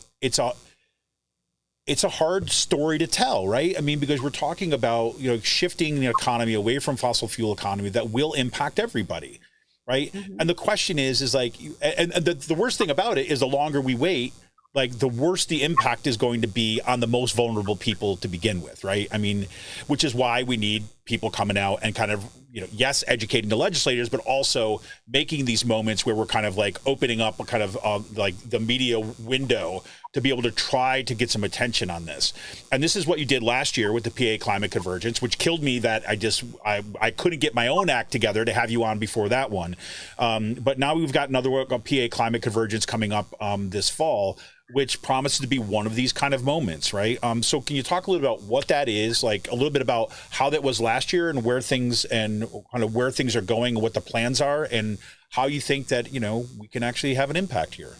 a hard story to tell, right? I mean, because we're talking about, shifting the economy away from fossil fuel economy that will impact everybody, right? Mm-hmm. And the question is like, and the worst thing about it is the longer we wait, like the worse the impact is going to be on the most vulnerable people to begin with, right? I mean, which is why we need people coming out and kind of, yes, educating the legislators, but also making these moments where we're kind of like opening up a kind of like the media window to be able to try to get some attention on this. And this is what you did last year with the PA Climate Convergence, which killed me that I couldn't get my own act together to have you on before that one. But now we've got another PA Climate Convergence coming up this fall, which promises to be one of these kind of moments, right? So can you talk a little about what that is, like a little bit about how that was last year and where things are going and what the plans are and how you think that, we can actually have an impact here?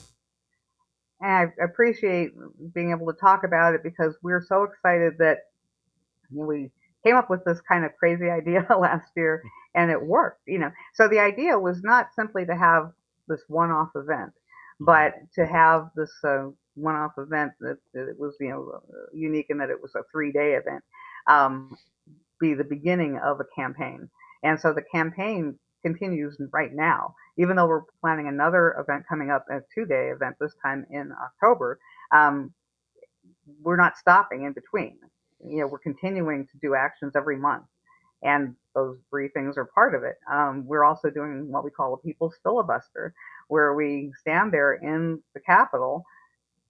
And I appreciate being able to talk about it, because we're so excited that we came up with this kind of crazy idea last year, and it worked. So the idea was not simply to have this one-off event, but to have this one-off event that it was, unique in that it was a 3-day event, be the beginning of a campaign. And so the campaign continues right now, even though we're planning another event coming up, a 2-day event this time in October. We're not stopping in between. We're continuing to do actions every month, and those briefings are part of it. We're also doing what we call a people's filibuster, where we stand there in the Capitol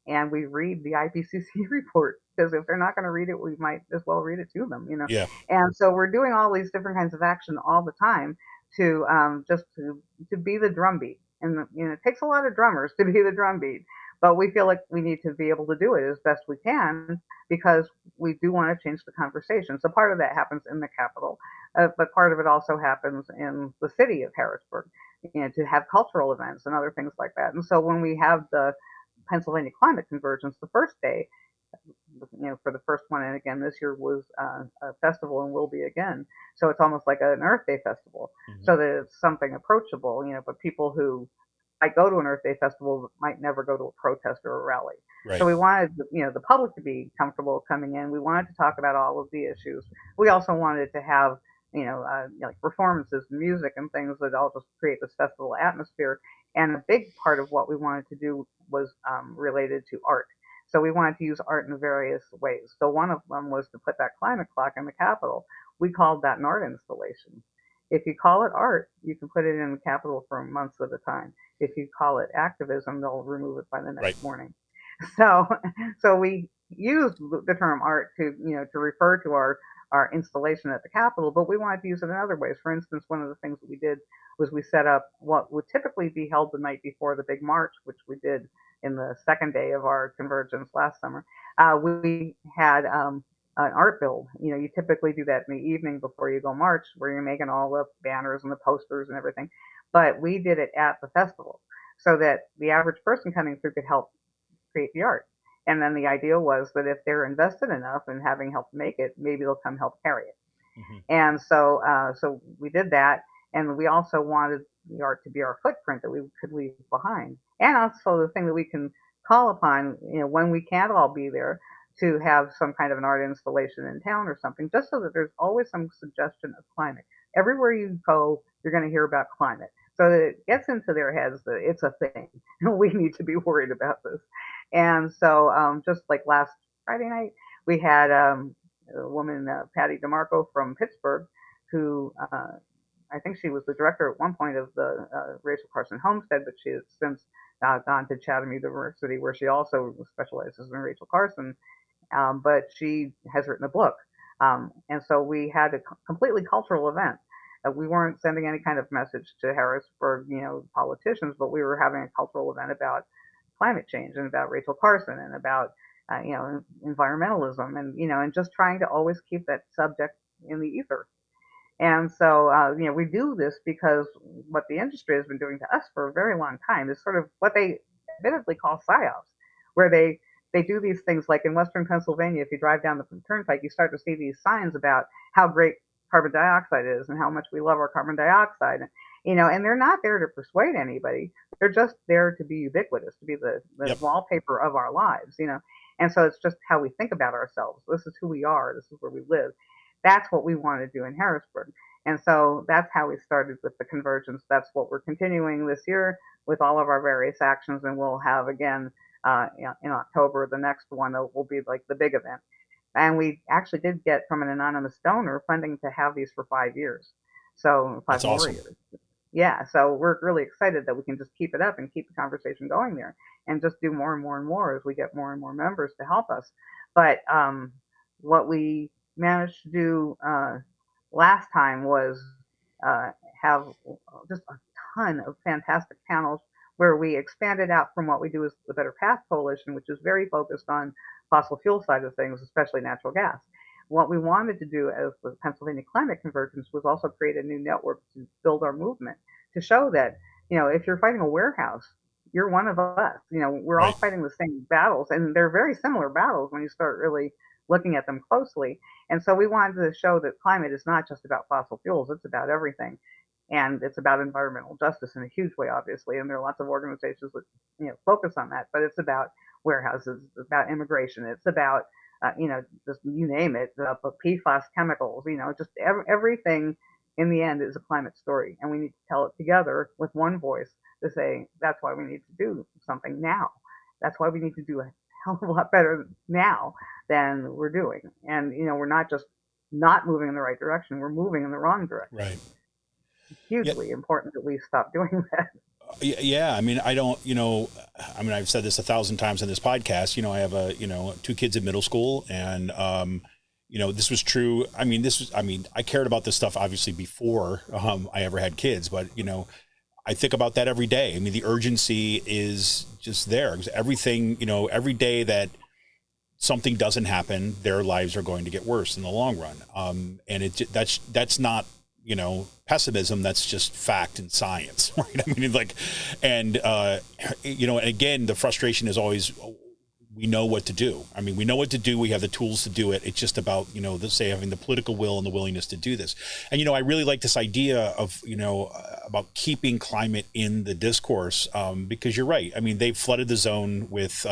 and we read the IPCC report, because if they're not going to read it, we might as well read it to them. Yeah. And so we're doing all these different kinds of action all the time to just to be the drumbeat. And it takes a lot of drummers to be the drumbeat, But we feel like we need to be able to do it as best we can because we do want to change the conversation. So part of that happens in the Capitol, but part of it also happens in the city of Harrisburg, to have cultural events and other things like that. And so when we have the Pennsylvania Climate Convergence the first day, for the first one, and again this year was a festival and will be again. So it's almost like an Earth Day festival, so that it's something approachable, but people who might go to an Earth Day festival might never go to a protest or a rally. Right. So we wanted, the public to be comfortable coming in. We wanted to talk about all of the issues. We also wanted to have, like performances, music, and things that all just create this festival atmosphere. And a big part of what we wanted to do was related to art. So we wanted to use art in various ways. So one of them was to put that climate clock in the Capitol. We called that an art installation. If you call it art, you can put it in the Capitol for months at a time. If you call it activism, they'll remove it by the next morning. So we used the term art to refer to our installation at the Capitol, but we wanted to use it in other ways. For instance, one of the things that we did was we set up what would typically be held the night before the big march, which we did in the second day of our convergence last summer. We had an art build. You typically do that in the evening before you go march, where you're making all the banners and the posters and everything. But we did it at the festival so that the average person coming through could help create the art. And then the idea was that if they're invested enough in having helped make it, maybe they'll come help carry it. And so we did that. And we also wanted the art to be our footprint that we could leave behind. And also the thing that we can call upon, when we can't all be there, to have some kind of an art installation in town or something, just so that there's always some suggestion of climate. Everywhere you go, you're going to hear about climate. So that it gets into their heads that it's a thing. We need to be worried about this. And so just like last Friday night, we had a woman, Patty DeMarco from Pittsburgh, who I think she was the director at one point of the Rachel Carson Homestead, but she has since gone to Chatham University, where she also specializes in Rachel Carson. But she has written a book. And so we had a completely cultural event. We weren't sending any kind of message to Harrisburg, politicians, but we were having a cultural event about climate change and about Rachel Carson and about, environmentalism and just trying to always keep that subject in the ether. And so, we do this because what the industry has been doing to us for a very long time is sort of what they admittedly call psyops, where they do these things like in Western Pennsylvania. If you drive down the turnpike, you start to see these signs about how great carbon dioxide is and how much we love our carbon dioxide. And they're not there to persuade anybody. They're just there to be ubiquitous, to be the wallpaper of our lives, And so it's just how we think about ourselves. This is who we are. This is where we live. That's what we want to do in Harrisburg. And so that's how we started with the convergence. That's what we're continuing this year with all of our various actions. And we'll have again in October, the next one that will be like the big event. And we actually did get from an anonymous donor funding to have these for 5 years. So 5 That's more awesome. years. Yeah, so we're really excited that we can just keep it up and keep the conversation going there and just do more and more and more as we get more and more members to help us. But what we managed to do last time was have just a ton of fantastic panels where we expanded out from what we do as the Better Path Coalition, which is very focused on fossil fuel side of things, especially natural gas. What we wanted to do as the Pennsylvania Climate Convergence was also create a new network to build our movement, to show that, if you're fighting a warehouse, you're one of us. We're all fighting the same battles, and they're very similar battles when you start really looking at them closely. And so we wanted to show that climate is not just about fossil fuels, it's about everything. And it's about environmental justice in a huge way, obviously. And there are lots of organizations that, focus on that, but it's about warehouses, it's about immigration, it's about, just you name it, PFAS chemicals, just everything in the end is a climate story. And we need to tell it together with one voice to say, that's why we need to do something now. That's why we need to do a hell of a lot better now than we're doing. And, we're not just not moving in the right direction, we're moving in the wrong direction. Right. It's hugely important that we stop doing that. Yeah. I mean, I've said this 1,000 times on this podcast. I have 2 kids in middle school, and this was true. I cared about this stuff obviously before I ever had kids, but I think about that every day. I mean, the urgency is just there. Everything, every day that something doesn't happen, their lives are going to get worse in the long run. And that's not, pessimism. That's just fact and science, right? I mean, and again, the frustration is always, we know what to do. I mean, we know what to do. We have the tools to do it. It's just about, having the political will and the willingness to do this. And, I really like this idea of, about keeping climate in the discourse, because you're right. I mean, they've flooded the zone with,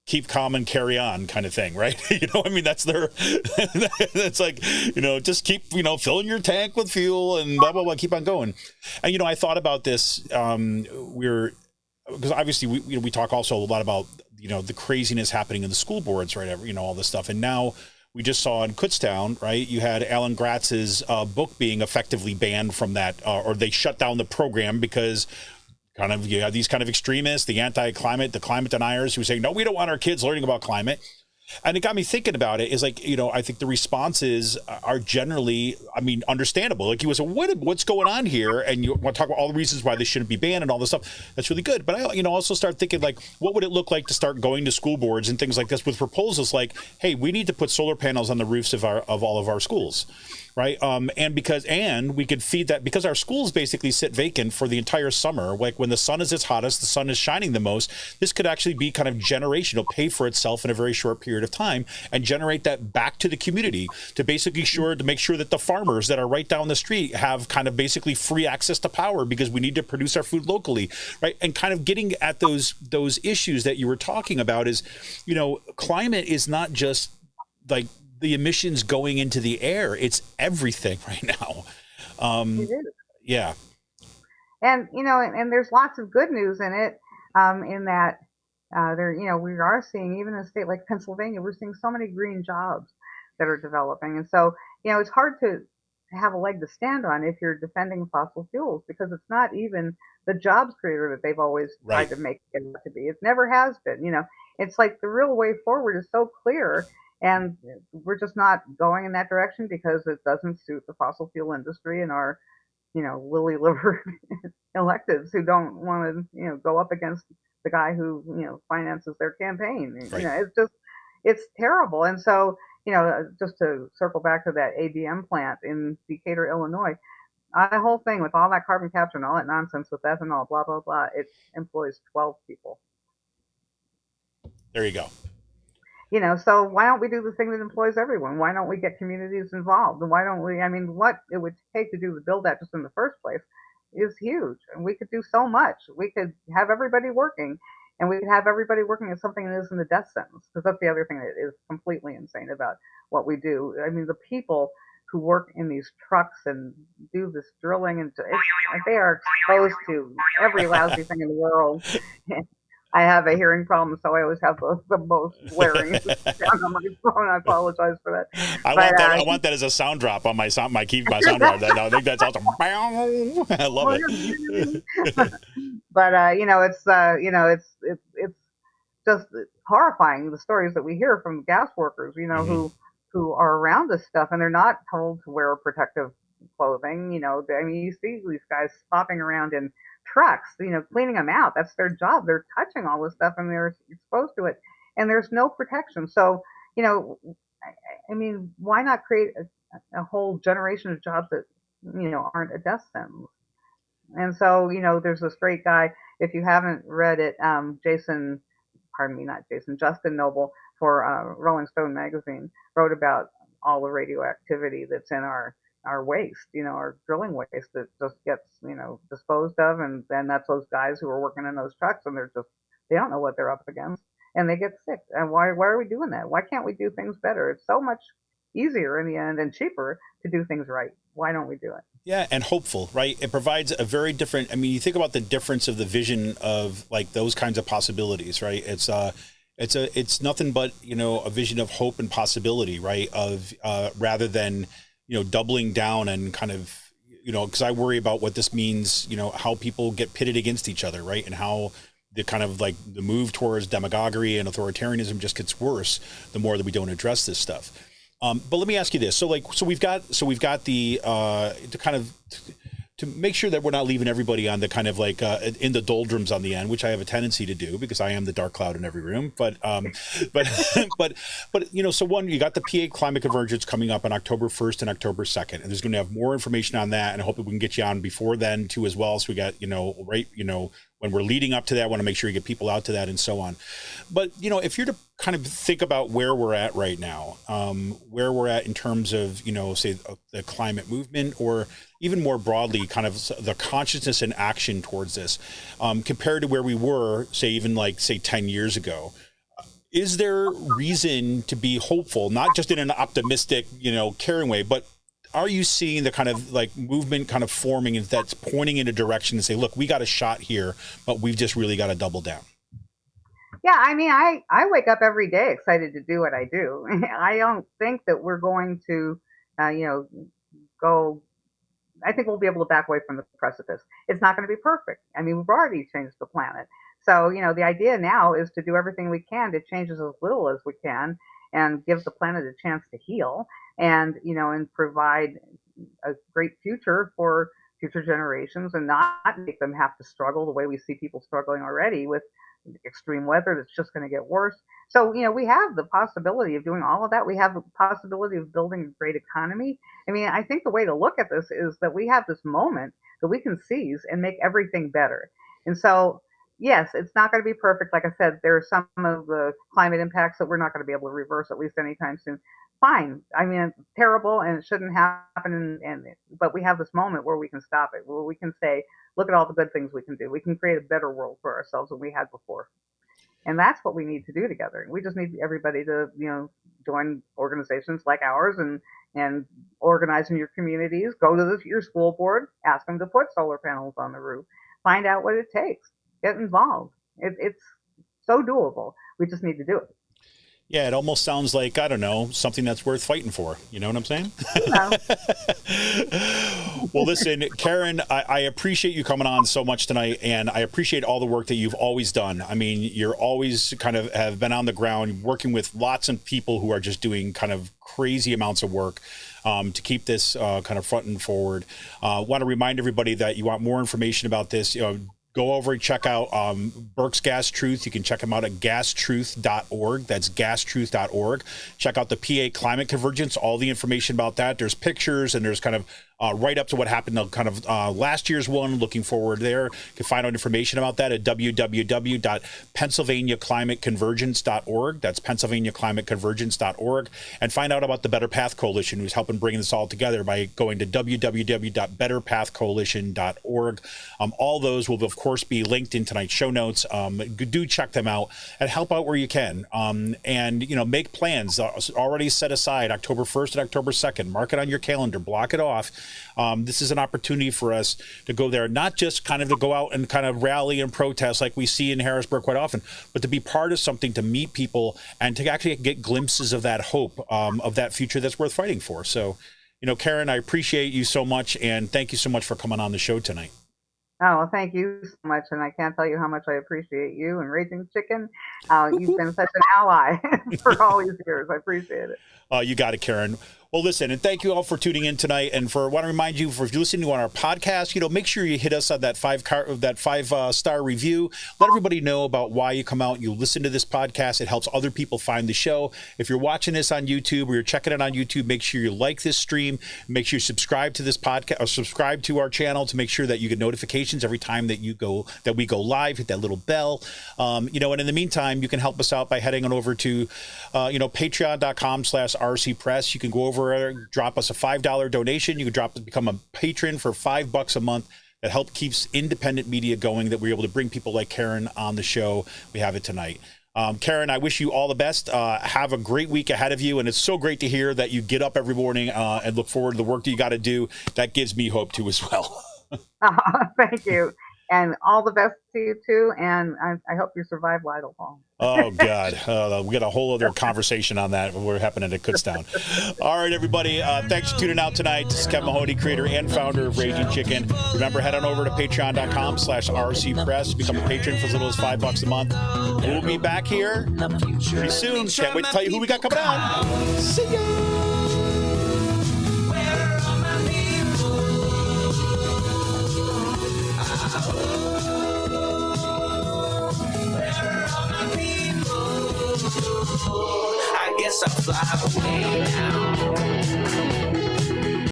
keep calm and carry on kind of thing, right? I mean, that's their, it's like, just keep, filling your tank with fuel and blah, blah, blah, keep on going. And, I thought about this, because obviously we talk also a lot about, the craziness happening in the school boards, right? All this stuff. And now we just saw in Kutztown, right? You had Alan Gratz's book being effectively banned from that, or they shut down the program because you have these kind of extremists, the anti-climate, the climate deniers who say, no, we don't want our kids learning about climate. And it got me thinking about it is I think the responses are generally, understandable. Like you said, what's going on here? And you want to talk about all the reasons why they shouldn't be banned and all this stuff. That's really good. But I, also start thinking what would it look like to start going to school boards and things like this with proposals like, hey, we need to put solar panels on the roofs of all of our schools. Right. And we could feed that because our schools basically sit vacant for the entire summer. Like when the sun is its hottest, the sun is shining the most. This could actually be kind of generational, pay for itself in a very short period of time and generate that back to the community to basically make sure that the farmers that are right down the street have kind of basically free access to power because we need to produce our food locally. Right. And kind of getting at those issues that you were talking about is, climate is not just like the emissions going into the air. It's everything right now. It is. Yeah. And, and there's lots of good news in it, in that we are seeing, even in a state like Pennsylvania, we're seeing so many green jobs that are developing. And so, it's hard to have a leg to stand on if you're defending fossil fuels because it's not even the jobs creator that they've always tried to make it to be. It never has been. It's like the real way forward is so clear. And we're just not going in that direction because it doesn't suit the fossil fuel industry and our, lily-livered electeds who don't want to, go up against the guy who, finances their campaign. Right. It's terrible. And so, just to circle back to that ADM plant in Decatur, Illinois, the whole thing with all that carbon capture and all that nonsense with ethanol, blah, blah, blah, it employs 12 people. There you go. So why don't we do the thing that employs everyone? Why don't we get communities involved? And why don't we, what it would take to do the build that just in the first place is huge. And we could do so much. We could have everybody working and we could have everybody working at something that isn't a death sentence. Because that's the other thing that is completely insane about what we do. The people who work in these trucks and do this drilling, and they are exposed to every lousy thing in the world. I have a hearing problem, so I always have the most blaring sound on my phone. I apologize for that. I want that as a sound drop on my sound drop. I think that's awesome. I love it. But it's just horrifying the stories that we hear from gas workers, who are around this stuff and they're not told to wear protective clothing. You see these guys popping around in trucks, cleaning them out. That's their job. They're touching all this stuff and they're exposed to it. And there's no protection. So, why not create a whole generation of jobs that, aren't a death sentence? And so, there's this great guy, if you haven't read it, Justin Noble for Rolling Stone magazine wrote about all the radioactivity that's in our waste, our drilling waste that just gets, disposed of. And then that's those guys who are working in those trucks and they don't know what they're up against and they get sick. And why are we doing that? Why can't we do things better? It's so much easier in the end and cheaper to do things right. Why don't we do it? Yeah. And hopeful, right? It provides a very different, you think about the difference of the vision of like those kinds of possibilities, right? It's nothing but, a vision of hope and possibility, right? Of rather than, doubling down and kind of, because I worry about what this means, how people get pitted against each other, right? And how the kind of like the move towards demagoguery and authoritarianism just gets worse the more that we don't address this stuff. But let me ask you this. So we've got the kind of to make sure that we're not leaving everybody on the kind of like in the doldrums on the end, which I have a tendency to do because I am the dark cloud in every room. But so one, you got the PA Climate Convergence coming up on October 1st and October 2nd, and there's going to have more information on that, and I hope we can get you on before then too as well. So we got when we're leading up to that, I want to make sure you get people out to that and so on. But, if you're to kind of think about where we're at right now, where we're at in terms of, say the climate movement, or even more broadly, kind of the consciousness and action towards this, compared to where we were, say 10 years ago, is there reason to be hopeful, not just in an optimistic, caring way, but are you seeing the kind of like movement kind of forming that's pointing in a direction to say, look, we got a shot here, but we've just really got to double down? Yeah, I mean, I wake up every day excited to do what I do. I don't think that we're going to, go. I think we'll be able to back away from the precipice. It's not going to be perfect. I mean, we've already changed the planet. So, the idea now is to do everything we can to change as little as we can and give the planet a chance to heal and provide a great future for future generations and not make them have to struggle the way we see people struggling already with extreme weather that's just going to get worse. So, we have the possibility of doing all of that. We have the possibility of building a great economy. I mean, I think the way to look at this is that we have this moment that we can seize and make everything better. And so, yes, it's not going to be perfect. Like I said, there are some of the climate impacts that we're not going to be able to reverse, at least anytime soon. Fine. I mean, it's terrible and it shouldn't happen. But we have this moment where we can stop it, where we can say, look at all the good things we can do. We can create a better world for ourselves than we had before. And that's what we need to do together. We just need everybody to, join organizations like ours and organize in your communities. Go to your school board, ask them to put solar panels on the roof. Find out what it takes. Get involved. It's so doable. We just need to do it. Yeah, it almost sounds like, I don't know, something that's worth fighting for. You know what I'm saying? Well, listen, Karen, I appreciate you coming on so much tonight, and I appreciate all the work that you've always done. I mean, you're always kind of have been on the ground working with lots of people who are just doing kind of crazy amounts of work to keep this kind of front and forward. Want to remind everybody that you want more information about this, go over and check out Berks Gas Truth. You can check them out at gastruth.org. That's gastruth.org. Check out the PA Climate Convergence, all the information about that. There's pictures and there's kind of right up to what happened kind of last year's one, looking forward there. You can find out information about that at www.pennsylvaniaclimateconvergence.org. That's pennsylvaniaclimateconvergence.org. And find out about the Better Path Coalition, who's helping bring this all together by going to www.betterpathcoalition.org. All those will, of course, be linked in tonight's show notes. Do check them out and help out where you can. And, make plans already set aside October 1st and October 2nd. Mark it on your calendar. Block it off. This is an opportunity for us to go there, not just kind of to go out and kind of rally and protest like we see in Harrisburg quite often, but to be part of something, to meet people and to actually get glimpses of that hope, of that future that's worth fighting for. So, Karen, I appreciate you so much, and thank you so much for coming on the show tonight. Oh, well, thank you so much, and I can't tell you how much I appreciate you and Raging Chicken. You've been such an ally for all these years. I appreciate it. You got it, Karen. Well, listen, and thank you all for tuning in tonight. And want to remind you, if you're listening to our podcast, make sure you hit us on that five-star review. Let everybody know about why you come out and you listen to this podcast. It helps other people find the show. If you're watching this on YouTube or you're checking it on YouTube, make sure you like this stream. Make sure you subscribe to this podcast or subscribe to our channel to make sure that you get notifications every time that we go live. Hit that little bell. And in the meantime, you can help us out by heading on over to, patreon.com/RCPress. You can go over, drop us a $5 donation. You can become a patron for $5 a month. That help keeps independent media going, that we're able to bring people like Karen on the show. We have it tonight. Karen, I wish you all the best. Have a great week ahead of you. And it's so great to hear that you get up every morning and look forward to the work that you got to do. That gives me hope too as well. Thank you. And all the best to you too. And I hope you survive Lytle Fall. Oh, God. We got a whole other conversation on that. We're happening at Kutztown. All right, everybody. Thanks for tuning out tonight. This is Kevin Mahoney, creator and founder of Raging Chicken. Remember, head on over to patreon.com/RCPress. Become a patron for as little as $5 a month. We'll be back here pretty soon. Can't wait to tell you who we got coming on. See ya. guess I'll fly away now.